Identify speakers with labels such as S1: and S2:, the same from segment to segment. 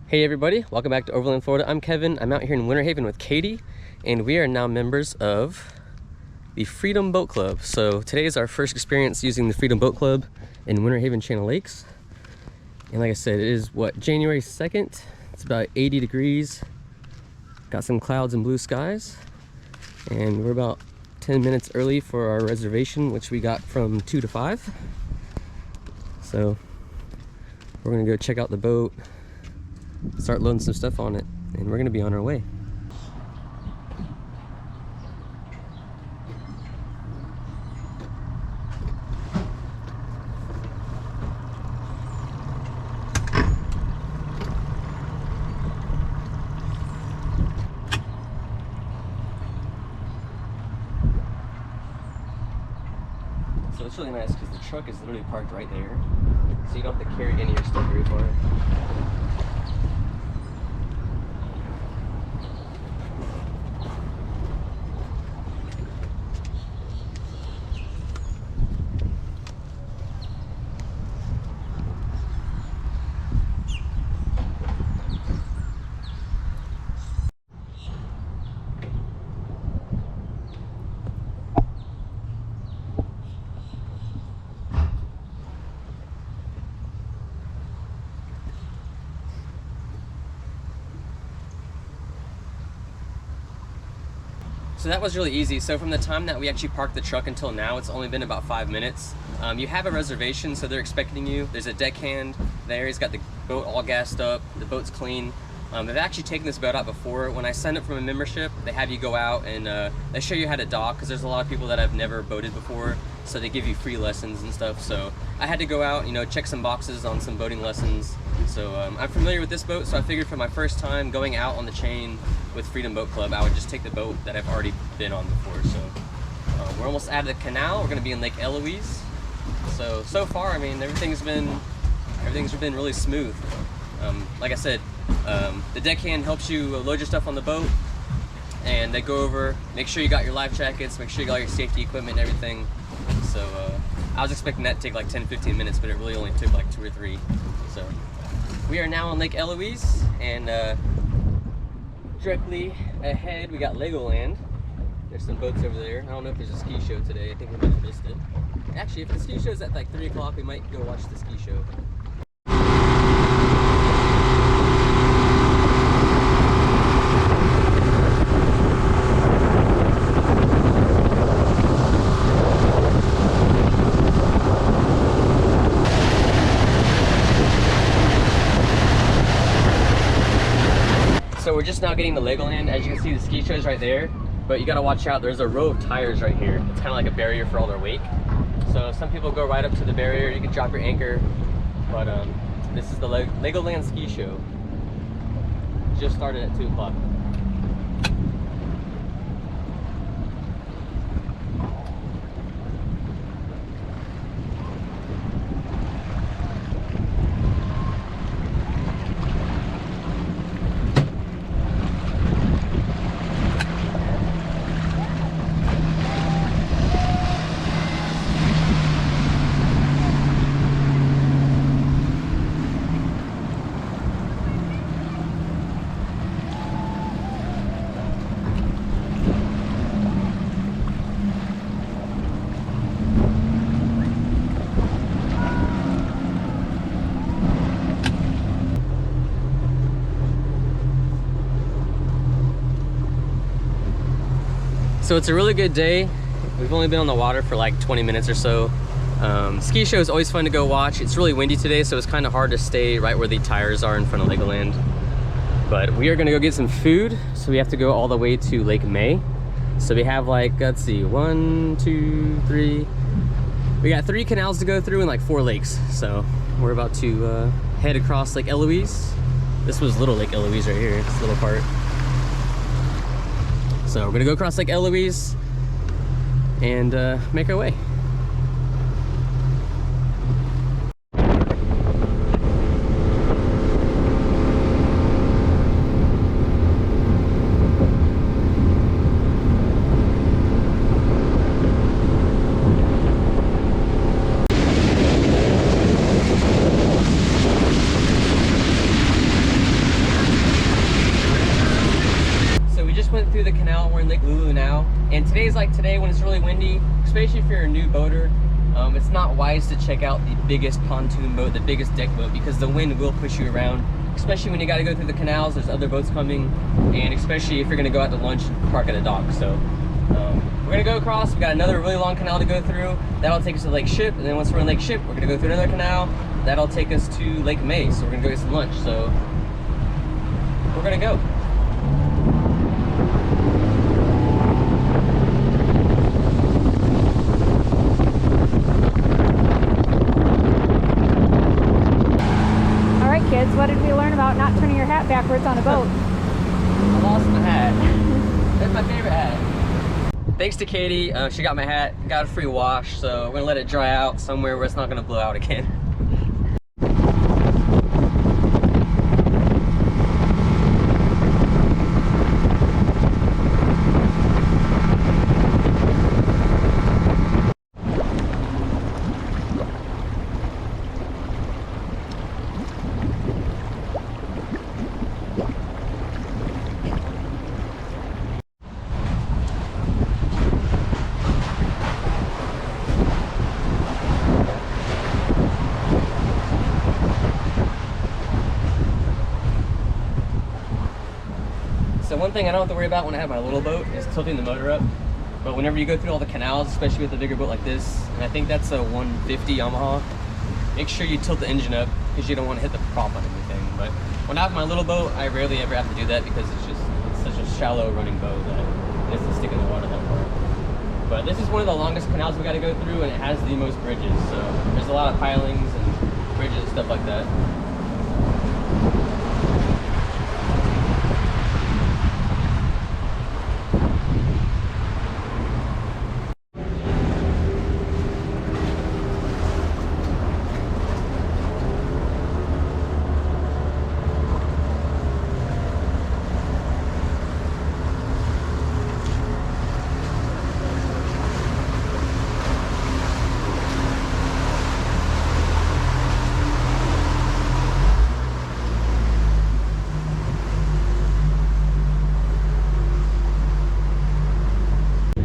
S1: Hey everybody, welcome back to Overland, Florida. I'm Kevin. I'm out here in Winter Haven with Katie, and we are now members of the Freedom Boat Club. So today is our first experience using the Freedom Boat Club in Winter Haven Channel Lakes. And like I said, it is January 2nd. It's about 80 degrees. Got some clouds and blue skies. And we're about 10 minutes early for our reservation, which we got from 2 to 5. So we're gonna go check out the boat, start loading some stuff on it, and we're gonna be on our way. So it's really nice because the truck is literally parked right there, so you don't have to carry any of your stuff very far. So that was really easy. So from the time that we actually parked the truck until now, it's only been about 5 minutes. You have a reservation, so they're expecting you. There's a deckhand there. He's got the boat all gassed up. The boat's clean. They've actually taken this boat out before. When I signed up for a membership, they have you go out and they show you how to dock, because there's a lot of people that have never boated before, so they give you free lessons and stuff. So I had to go out, check some boxes on some boating lessons. So I'm familiar with this boat, so I figured for my first time going out on the chain with Freedom Boat Club, I would just take the boat that I've already been on before. So we're almost out of the canal. We're going to be in Lake Eloise. So far, I mean, everything's been really smooth. Like I said, the deckhand helps you load your stuff on the boat, and they go over, make sure you got your life jackets, make sure you got your safety equipment and everything. So I was expecting that to take like 10-15 minutes, but it really only took like 2 or 3. So we are now on Lake Eloise, and directly ahead we got Legoland. There's some boats over there. I don't know if there's a ski show today. I think we might have missed it. Actually, if the ski show's at like 3 o'clock, we might go watch the ski show. So we're just now getting to Legoland. As you can see, the ski show's right there, but you gotta watch out. There's a row of tires right here. It's kind of like a barrier for all their weight. So some people go right up to the barrier. You can drop your anchor, but this is the Legoland ski show. Just started at 2 o'clock. So it's a really good day. We've only been on the water for like 20 minutes or so. Ski show is always fun to go watch. It's really windy today, so it's kind of hard to stay right where the tires are in front of Legoland. But we are gonna go get some food, so we have to go all the way to Lake May. So we have like, let's see, 1, 2, 3. We got 3 canals to go through and like 4 lakes. So we're about to head across Lake Eloise. This was Little Lake Eloise right here, this little part. So we're gonna go across Lake Eloise and make our way. in Lake Lulu now, and today's like today when it's really windy, especially if you're a new boater. It's not wise to check out the biggest pontoon boat, the biggest deck boat, because the wind will push you around, especially when you got to go through the canals. There's other boats coming, and especially if you're going to go out to lunch and park at a dock. So we're going to go across. We got another really long canal to go through. That'll take us to Lake Ship, and then once we're in Lake Ship, we're going to go through another canal. That'll take us to Lake May, so we're going to go get some lunch. So we're going to go.
S2: Kids, what did we learn about not turning your hat backwards on a boat?
S1: I lost my hat. That's my favorite hat. Thanks to Katie, she got my hat, got a free wash, so we're gonna let it dry out somewhere where it's not gonna blow out again. So one thing I don't have to worry about when I have my little boat is tilting the motor up. But whenever you go through all the canals, especially with a bigger boat like this, and I think that's a 150 Yamaha, make sure you tilt the engine up because you don't want to hit the prop on anything. But when I have my little boat, I rarely ever have to do that because it's such a shallow running boat that it doesn't stick in the water that far. But this is one of the longest canals we got to go through, and it has the most bridges. So there's a lot of pilings and bridges and stuff like that.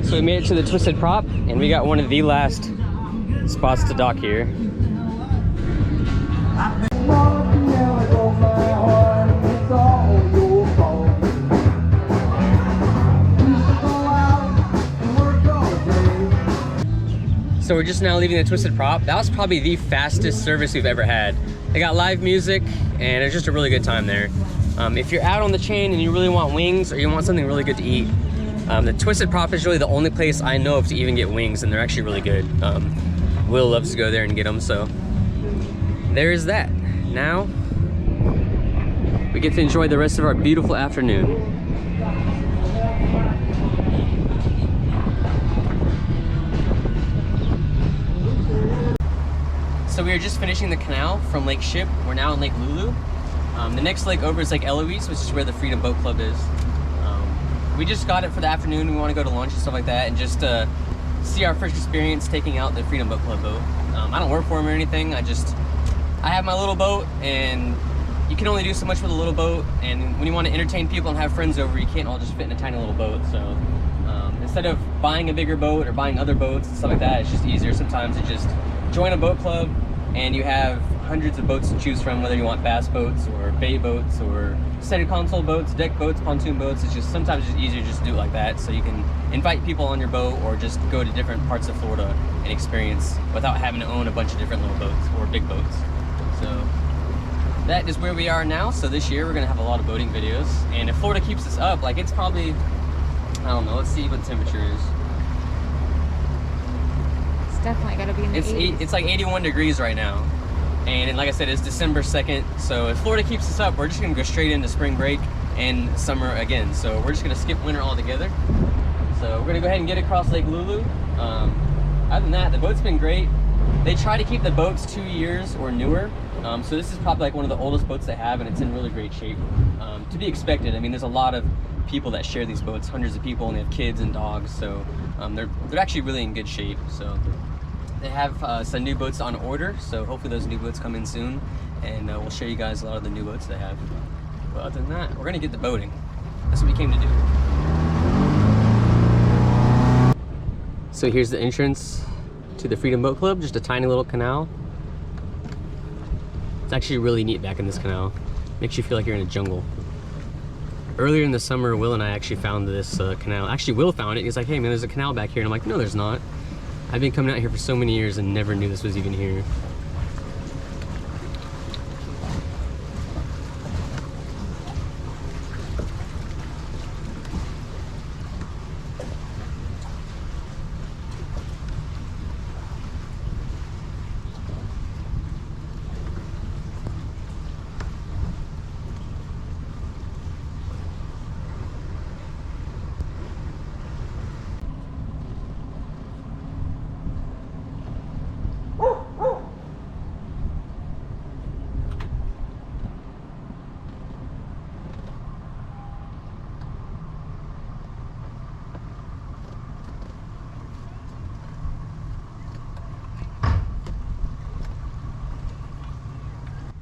S1: So we made it to the twisted prop, and we got one of the last spots to dock here. So we're just now leaving the twisted prop. That was probably the fastest service we've ever had. They got live music, and it's just a really good time there. If you're out on the chain and you really want wings or you want something really good to eat, the twisted prop is really the only place I know of to even get wings, and they're actually really good. Will loves to go there and get them, so there is that. Now we get to enjoy the rest of our beautiful afternoon. So we are just finishing the canal from Lake Ship. We're now in Lake Lulu. The next lake over is Lake Eloise, which is where the Freedom Boat Club is. We just got it for the afternoon. We want to go to lunch and stuff like that, and just see our first experience taking out the Freedom Boat Club boat. I don't work for them or anything. I have my little boat, and you can only do so much with a little boat. And when you want to entertain people and have friends over, you can't all just fit in a tiny little boat. So instead of buying a bigger boat or buying other boats and stuff like that, it's just easier sometimes to just join a boat club, and you have hundreds of boats to choose from, whether you want bass boats or bay boats or center console boats, deck boats, pontoon boats. It's just sometimes it's easier just to do it like that, so you can invite people on your boat or just go to different parts of Florida and experience without having to own a bunch of different little boats or big boats. So that is where we are now. So this year we're gonna have a lot of boating videos, and if Florida keeps us up, like it's probably, I don't know, let's see what the temperature is.
S2: It's definitely gotta be in the 80s.
S1: It's like 81 degrees right now. And like I said, it's December 2nd. So if Florida keeps us up, we're just gonna go straight into spring break and summer again. So we're just gonna skip winter altogether. So we're gonna go ahead and get across Lake Lulu. Other than that, the boat's been great. They try to keep the boats 2 years or newer. So this is probably like one of the oldest boats they have, and it's in really great shape. To be expected. I mean, there's a lot of people that share these boats, hundreds of people, and they have kids and dogs. So they're actually really in good shape. So they have some new boats on order, so hopefully those new boats come in soon, and we'll show you guys a lot of the new boats they have. But other than that, we're gonna get the boating. That's what we came to do. So here's the entrance to the Freedom Boat Club, just a tiny little canal. It's actually really neat back in this canal. Makes you feel like you're in a jungle. Earlier in the summer, Will and I actually found this canal. Actually, Will found it. He's like, hey man, there's a canal back here. And I'm like, no, there's not. I've been coming out here for so many years and never knew this was even here.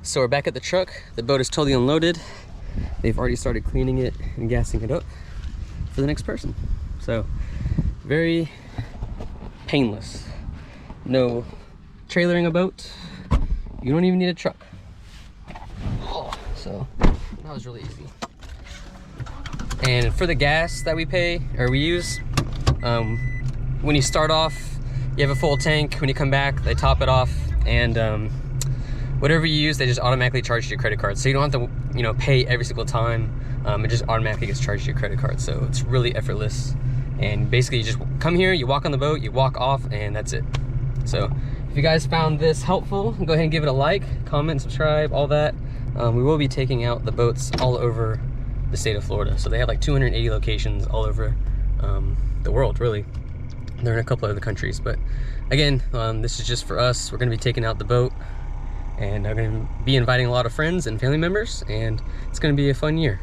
S1: So we're back at the truck. The boat is totally unloaded. They've already started cleaning it and gassing it up for the next person. So very painless. No trailering a boat. You don't even need a truck. So that was really easy. And for the gas that we pay or we use, when you start off, you have a full tank. When you come back, they top it off, and whatever you use, they just automatically charge your credit card. So you don't have to, you know, pay every single time. It just automatically gets charged to your credit card. So it's really effortless. And basically you just come here, you walk on the boat, you walk off, and that's it. So if you guys found this helpful, go ahead and give it a like, comment, subscribe, all that. We will be taking out the boats all over the state of Florida. So they have like 280 locations all over the world, really. They're in a couple other countries. But again, this is just for us. We're gonna be taking out the boat, and I'm going to be inviting a lot of friends and family members, and it's going to be a fun year.